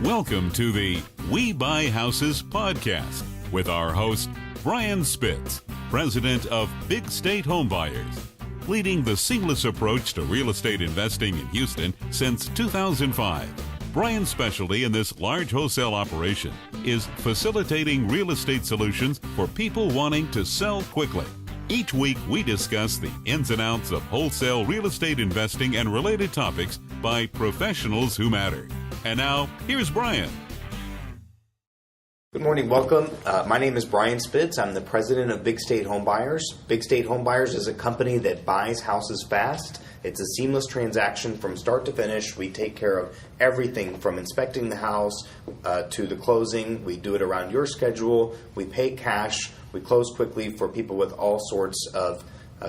Welcome to the We Buy Houses podcast with our host, Brian Spitz, president of Big State Homebuyers, leading the seamless approach to real estate investing in Houston since 2005. Brian's specialty in this large wholesale operation is facilitating real estate solutions for people wanting to sell quickly. Each week, we discuss the ins and outs of wholesale real estate investing and related topics by professionals who matter. And now, here's Brian. Good morning. Welcome. My name is Brian Spitz. I'm the president of Big State Homebuyers. Big State Homebuyers is a company that buys houses fast. It's a seamless transaction from start to finish. We take care of everything from inspecting the house to the closing. We do it around your schedule. We pay cash. We close quickly for people with all sorts of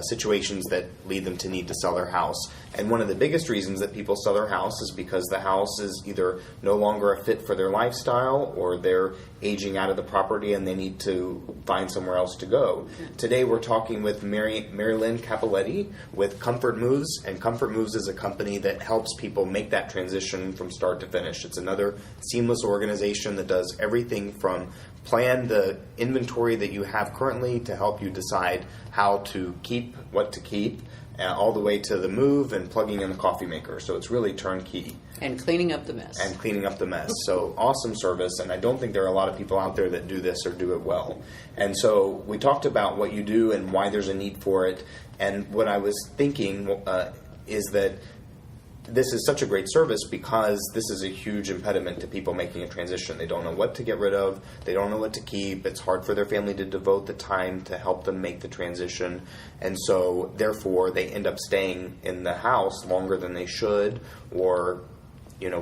situations that lead them to need to sell their house. And one of the biggest reasons that people sell their house is because the house is either no longer a fit for their lifestyle or they're aging out of the property and they need to find somewhere else to go. Today we're talking with Mary Lynn Capoletti with Comfort Moves, and Comfort Moves is a company that helps people make that transition from start to finish. It's another seamless organization that does everything from plan the inventory that you have currently to help you decide how to keep, what to keep, all the way to the move and plugging in the coffee maker. So it's really turnkey. And cleaning up the mess. So awesome service, and I don't think there are a lot of people out there that do this or do it well. And so we talked about what you do and why there's a need for it. And what I was thinking is that this is such a great service because this is a huge impediment to people making a transition. They don't know what to get rid of. They don't know what to keep. It's hard for their family to devote the time to help them make the transition. And so, therefore, they end up staying in the house longer than they should, or,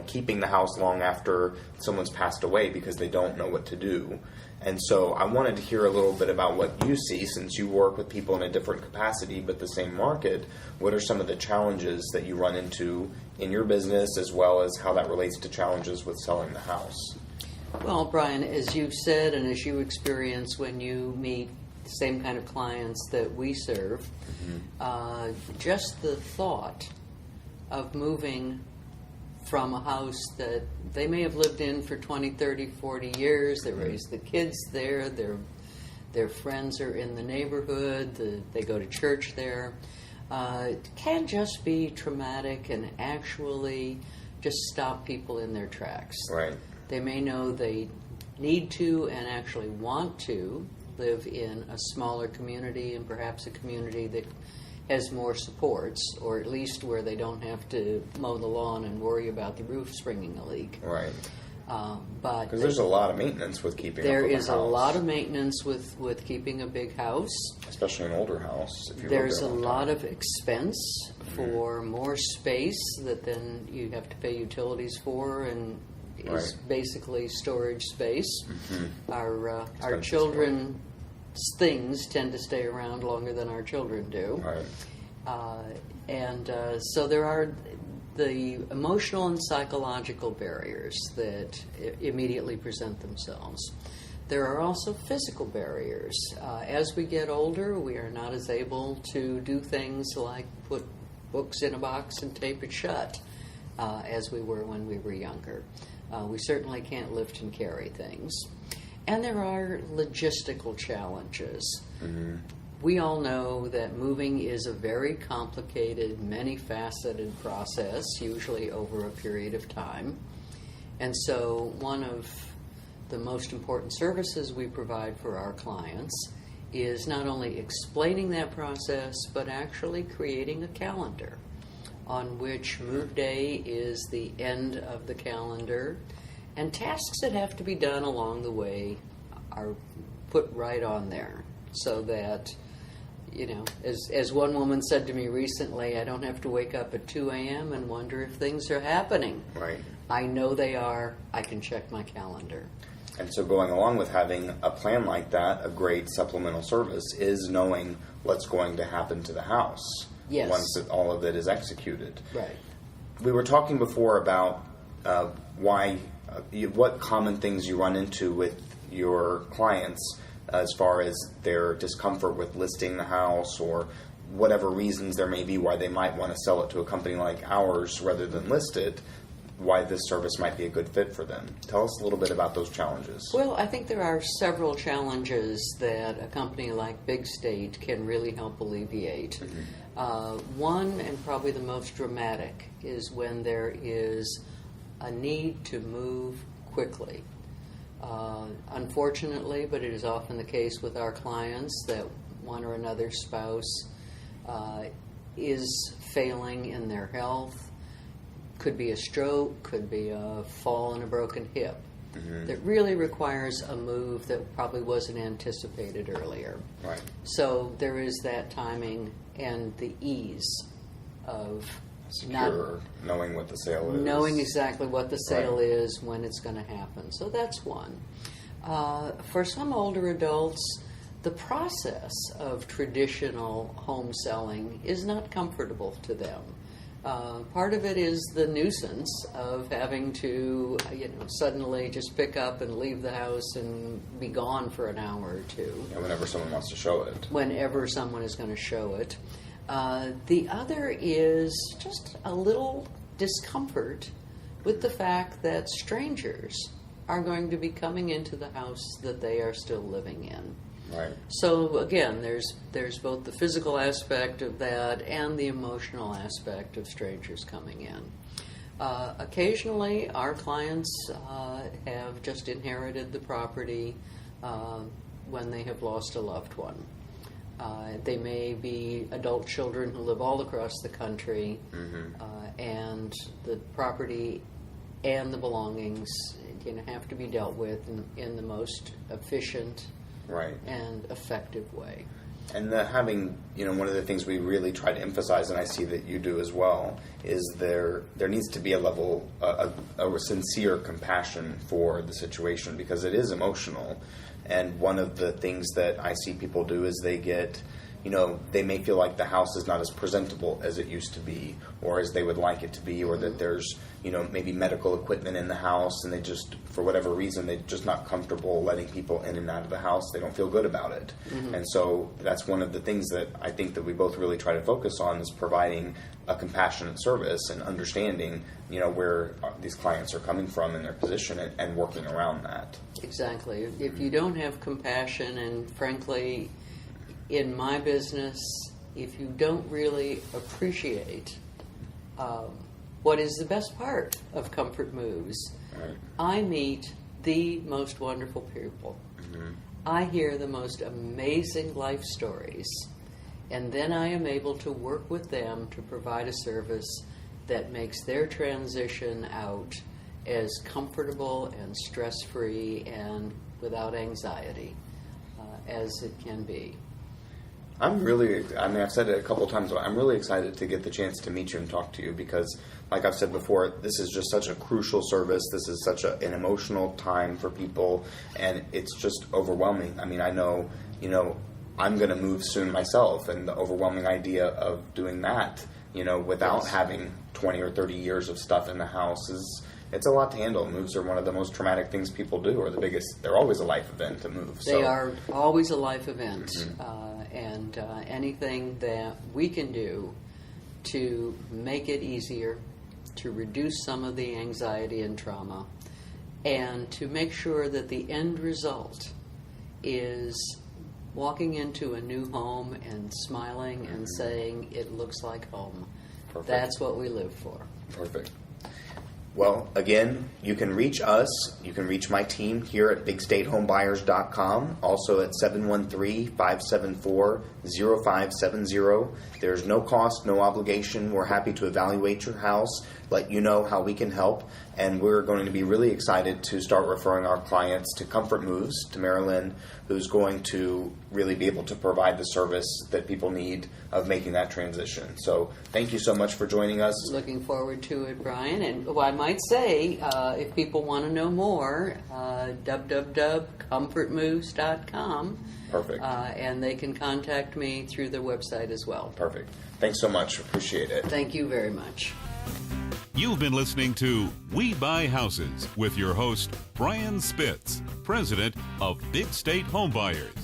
keeping the house long after someone's passed away because they don't know what to do. And so I wanted to hear a little bit about what you see, since you work with people in a different capacity but the same market. What are some of the challenges that you run into in your business, as well as how that relates to challenges with selling the house? Well, Brian, as you said and as you experience when you meet the same kind of clients that we serve, just the thought of moving from a house that they may have lived in for 20, 30, 40 years. They raised the kids there. Their friends are in the neighborhood. They go to church there. It can just be traumatic and actually just stop people in their tracks. Right. They may know they need to and actually want to live in a smaller community, and perhaps a community that has more supports, or at least where they don't have to mow the lawn and worry about the roof springing a leak. Right. But because there's a lot of maintenance with keeping there up with is a house. A lot of maintenance with keeping a big house, especially an older house. If you there's live there a lot of expense for more space that then you have to pay utilities for, and is basically storage space. Our children. Things tend to stay around longer than our children do. Right. So there are the emotional and psychological barriers that immediately present themselves. There are also physical barriers. As we get older, we are not as able to do things like put books in a box and tape it shut as we were when we were younger. We certainly can't lift and carry things. And there are logistical challenges. We all know that moving is a very complicated, many-faceted process, usually over a period of time. And so one of the most important services we provide for our clients is not only explaining that process, but actually creating a calendar on which move day is the end of the calendar. And tasks that have to be done along the way are put right on there, so that, as one woman said to me recently, I don't have to wake up at 2 a.m. and wonder if things are happening. Right. I know they are. I can check my calendar. And so going along with having a plan like that, a great supplemental service is knowing what's going to happen to the house once all of it is executed. Right. We were talking before about what common things you run into with your clients as far as their discomfort with listing the house, or whatever reasons there may be why they might want to sell it to a company like ours rather than list it. why this service might be a good fit for them. Tell us a little bit about those challenges. Well, I think there are several challenges that a company like Big State can really help alleviate. One, and probably the most dramatic, is when there is a need to move quickly. Unfortunately, but it is often the case with our clients, that one or another spouse is failing in their health. Could be a stroke, could be a fall and a broken hip. That really requires a move that probably wasn't anticipated earlier. Right. So there is that timing and the ease of knowing what the sale is. knowing exactly what the sale Right. is, when it's going to happen. So that's one. For some older adults, the process of traditional home selling is not comfortable to them. Part of it is the nuisance of having to, suddenly just pick up and leave the house and be gone for an hour or two. Yeah, whenever someone wants to show it. Whenever someone is going to show it. The other is just a little discomfort with the fact that strangers are going to be coming into the house that they are still living in. Right. So again, there's both the physical aspect of that and the emotional aspect of strangers coming in. Occasionally, our clients have just inherited the property when they have lost a loved one. They may be adult children who live all across the country, and the property and the belongings have to be dealt with in the most efficient Right. and effective way. And having, one of the things we really try to emphasize, and I see that you do as well, is there needs to be a level, a sincere compassion for the situation, because it is emotional. And one of the things that I see people do is they get, they may feel like the house is not as presentable as it used to be, or as they would like it to be, or that there's, maybe medical equipment in the house, and they just, for whatever reason, they're just not comfortable letting people in and out of the house. They don't feel good about it. And so that's one of the things that I think that we both really try to focus on, is providing a compassionate service and understanding, where these clients are coming from in their position, and working around that. Exactly. If you don't have compassion, and frankly, in my business, if you don't really appreciate what is the best part of Comfort Moves, Right. I meet the most wonderful people. I hear the most amazing life stories, and then I am able to work with them to provide a service that makes their transition out as comfortable and stress-free and without anxiety as it can be. I've said it a couple of times, but I'm really excited to get the chance to meet you and talk to you, because, like I've said before, this is just such a crucial service. This is such an emotional time for people, and it's just overwhelming. I mean, I know, I'm going to move soon myself, and the overwhelming idea of doing that, without having 20 or 30 years of stuff in the house it's a lot to handle. Moves are one of the most traumatic things people do, or the biggest. They're always a life event to move. They are always a life event, and anything that we can do to make it easier, to reduce some of the anxiety and trauma, and to make sure that the end result is walking into a new home and smiling and saying, it looks like home. Perfect. That's what we live for. Perfect. Well, again, you can reach us. You can reach my team here at bigstatehomebuyers.com, also at 713-574-0570. There's no cost, no obligation. We're happy to evaluate your house, let you know how we can help, and we're going to be really excited to start referring our clients to Comfort Moves, to Marilyn, who's going to really be able to provide the service that people need of making that transition. So thank you so much for joining us. Looking forward to it, Brian. And I might say, if people want to know more, www.comfortmoves.com. Perfect. And they can contact me through their website as well. Perfect. Thanks so much. Appreciate it. Thank you very much. You've been listening to We Buy Houses with your host, Brian Spitz, president of Big State Homebuyers.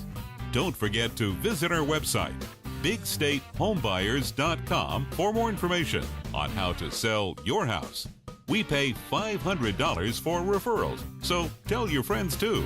Don't forget to visit our website, bigstatehomebuyers.com, for more information on how to sell your house. We pay $500 for referrals, so tell your friends too.